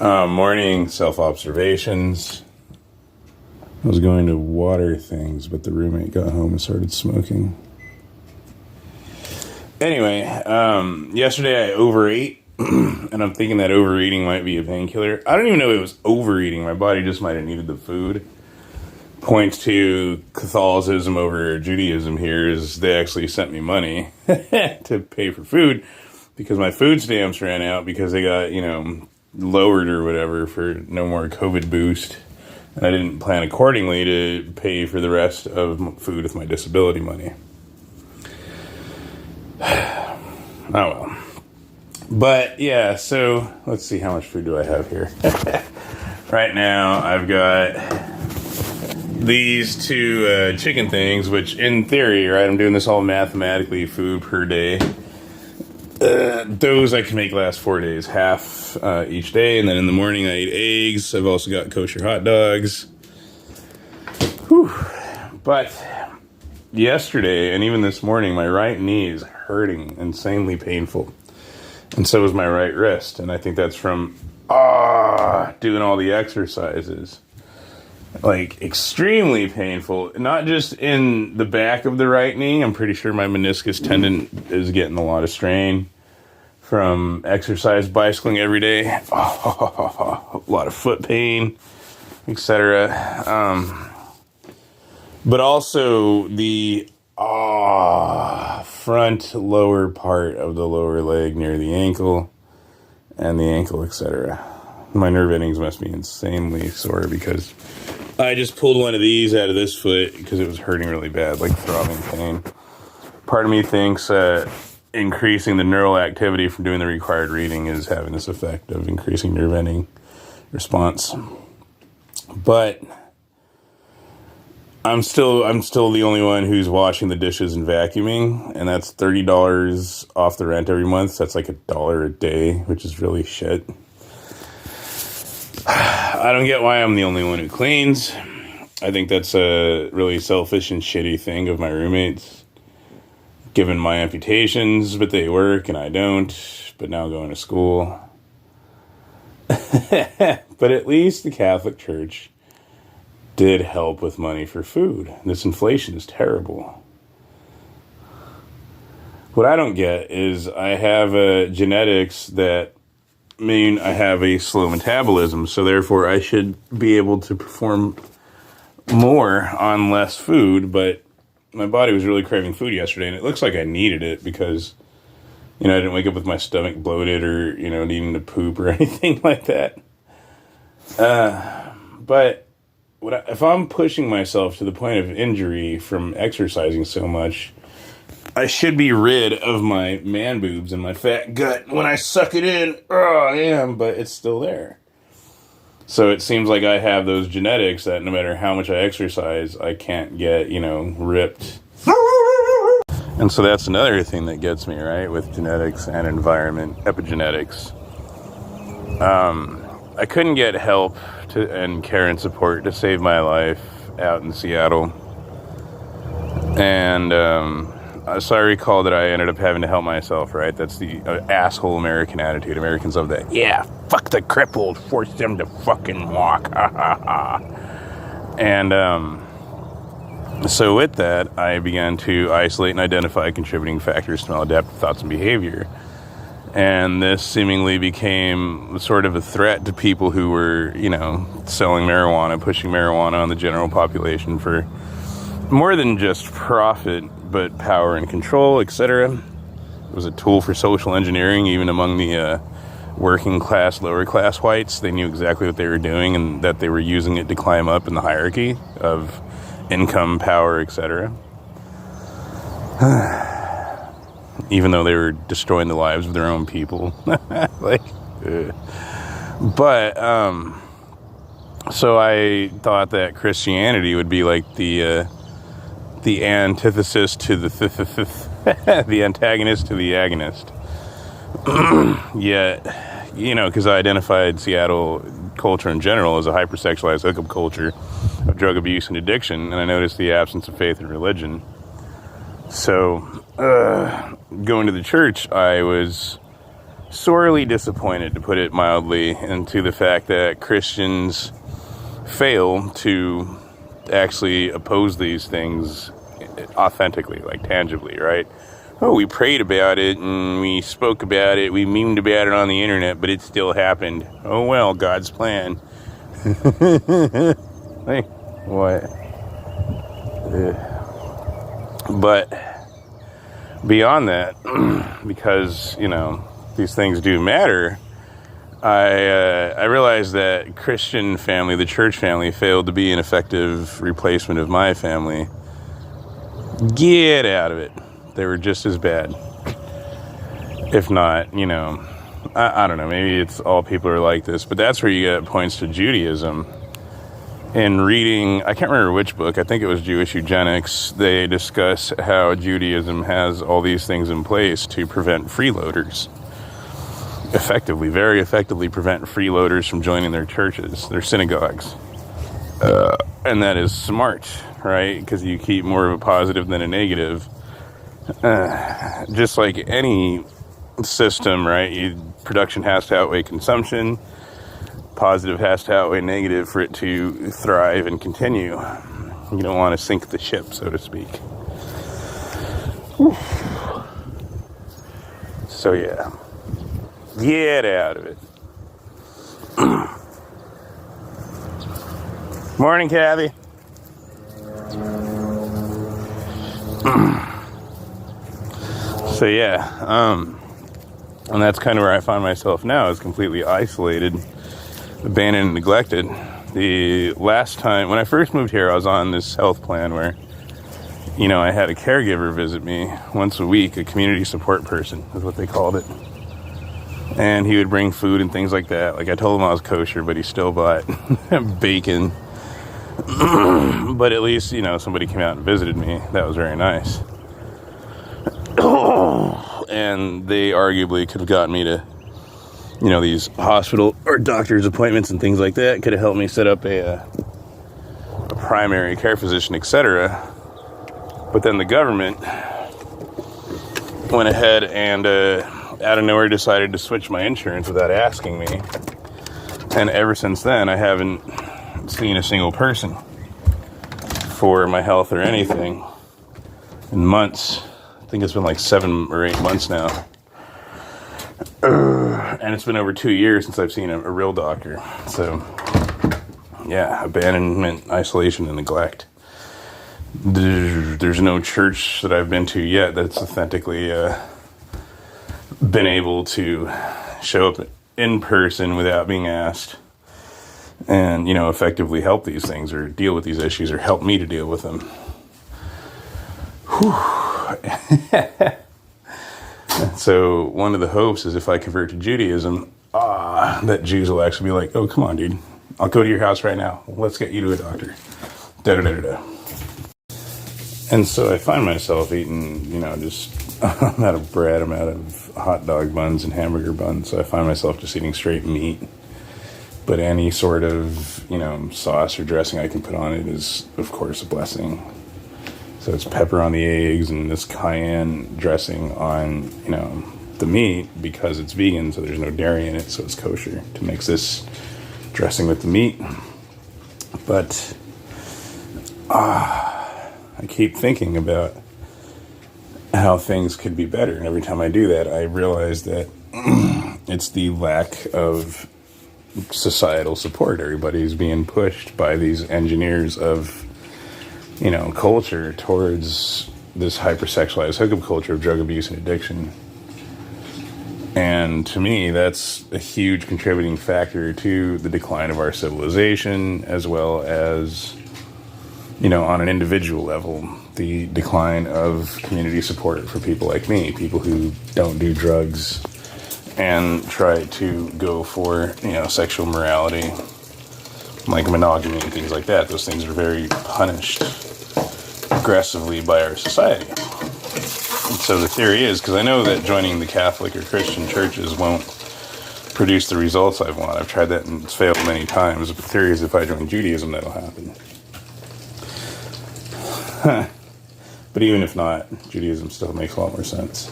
Morning self-observations. I was going to water things, but the roommate got home and started smoking. Anyway, yesterday I overate, and I'm thinking that overeating might be a painkiller. I don't even know if it was overeating. My body just might have needed the food. Points to Catholicism over Judaism here is they actually sent me money to pay for food because my food stamps ran out because they got, lowered or whatever for no more COVID boost. And I didn't plan accordingly to pay for the rest of food with my disability money. Oh well. But yeah, so let's see, how much food do I have here? Right now I've got these two chicken things, which in theory, right, I'm doing this all mathematically, food per day. Those I can make last 4 days, half each day, and then in the morning I eat eggs. I've also got kosher hot dogs. Whew. But yesterday and even this morning, my right knee is hurting, insanely painful, and so is my right wrist. And I think that's from doing all the exercises. Like, extremely painful, not just in the back of the right knee. I'm pretty sure my meniscus tendon is getting a lot of strain from exercise, bicycling every day. A lot of foot pain, etc. But also the front lower part of the lower leg near the ankle and the ankle, etc. My nerve endings must be insanely sore because I just pulled one of these out of this foot because it was hurting really bad, like throbbing pain. Part of me thinks increasing the neural activity from doing the required reading is having this effect of increasing nerve ending response. But I'm still the only one who's washing the dishes and vacuuming, and that's $30 off the rent every month. So that's like $1 a day, which is really shit. I don't get why I'm the only one who cleans. I think that's a really selfish and shitty thing of my roommates, given my amputations, but they work and I don't, but now going to school. But at least the Catholic Church did help with money for food. This inflation is terrible. What I don't get is I have genetics that mean I have a slow metabolism, so therefore I should be able to perform more on less food, but my body was really craving food yesterday, and it looks like I needed it because, I didn't wake up with my stomach bloated or, needing to poop or anything like that. But if I'm pushing myself to the point of injury from exercising so much, I should be rid of my man boobs and my fat gut. When I suck it in, I am, but it's still there. So it seems like I have those genetics that no matter how much I exercise, I can't get, ripped. And so that's another thing that gets me, right, with genetics and environment, epigenetics. I couldn't get help and care and support to save my life out in Seattle. And so I recall that I ended up having to help myself, right? That's the asshole American attitude. Americans love that. Yeah, fuck the crippled. Force them to fucking walk. And so with that, I began to isolate and identify contributing factors to maladaptive thoughts and behavior. And this seemingly became sort of a threat to people who were, selling marijuana, pushing marijuana on the general population for more than just profit, but power and control, etc. It was a tool for social engineering, even among the working class, lower class whites. They knew exactly what they were doing and that they were using it to climb up in the hierarchy of income, power, etc. Even though they were destroying the lives of their own people. So I thought that Christianity would be like the antithesis to the antagonist to the agonist. Yet, because I identified Seattle culture in general as a hypersexualized hookup culture of drug abuse and addiction, and I noticed the absence of faith and religion. So, going to the church, I was sorely disappointed, to put it mildly, into the fact that Christians fail to actually oppose these things authentically, like tangibly, right? Oh, we prayed about it and we spoke about it, we memed about it on the internet, but it still happened. Oh well, God's plan. Hey, what? But beyond that, because, these things do matter, I realized that Christian family, the church family, failed to be an effective replacement of my family. Get out of it. They were just as bad. If not, I don't know, maybe it's all people are like this, but that's where you get points to Judaism. In reading, I can't remember which book, I think it was Jewish Eugenics, they discuss how Judaism has all these things in place to prevent freeloaders. Very effectively prevent freeloaders from joining their churches, their synagogues. And that is smart, right? Because you keep more of a positive than a negative. Just like any system, right? Production has to outweigh consumption. Positive has to outweigh negative for it to thrive and continue. You don't want to sink the ship, so to speak. Whew. So yeah, get out of it. Morning, Kathy. So yeah, and that's kind of where I find myself now, is completely isolated, abandoned, and neglected. The last time, when I first moved here, I was on this health plan where, I had a caregiver visit me once a week, a community support person is what they called it. And he would bring food and things like that. Like, I told him I was kosher, but he still bought bacon. But at least, somebody came out and visited me. That was very nice. And they arguably could have gotten me to, these hospital or doctor's appointments and things like that. Could have helped me set up a primary care physician, etc. But then the government went ahead and out of nowhere decided to switch my insurance without asking me. And ever since then, I haven't seen a single person for my health or anything in months. I think it's been like 7 or 8 months now. And it's been over 2 years since I've seen a real doctor. So, yeah, abandonment, isolation, and neglect. There's no church that I've been to yet that's authentically been able to show up in person without being asked and, effectively help these things or deal with these issues or help me to deal with them. Whew. So one of the hopes is if I convert to Judaism, that Jews will actually be like, oh, come on, dude. I'll go to your house right now. Let's get you to a doctor. Da-da-da-da-da. And so I find myself eating, just I'm out of bread, I'm out of hot dog buns and hamburger buns. So I find myself just eating straight meat. But any sort of, sauce or dressing I can put on it is, of course, a blessing. So it's pepper on the eggs and this cayenne dressing on, the meat because it's vegan, so there's no dairy in it, so it's kosher to mix this dressing with the meat. But I keep thinking about how things could be better. And every time I do that, I realize that it's the lack of societal support. Everybody's being pushed by these engineers of, culture towards this hypersexualized hookup culture of drug abuse and addiction. And to me, that's a huge contributing factor to the decline of our civilization, as well as, on an individual level, the decline of community support for people like me, people who don't do drugs and try to go for, sexual morality, like monogamy and things like that. Those things are very punished aggressively by our society. And so the theory is, because I know that joining the Catholic or Christian churches won't produce the results I want. I've tried that and it's failed many times. But the theory is if I join Judaism, that'll happen. But even if not, Judaism still makes a lot more sense.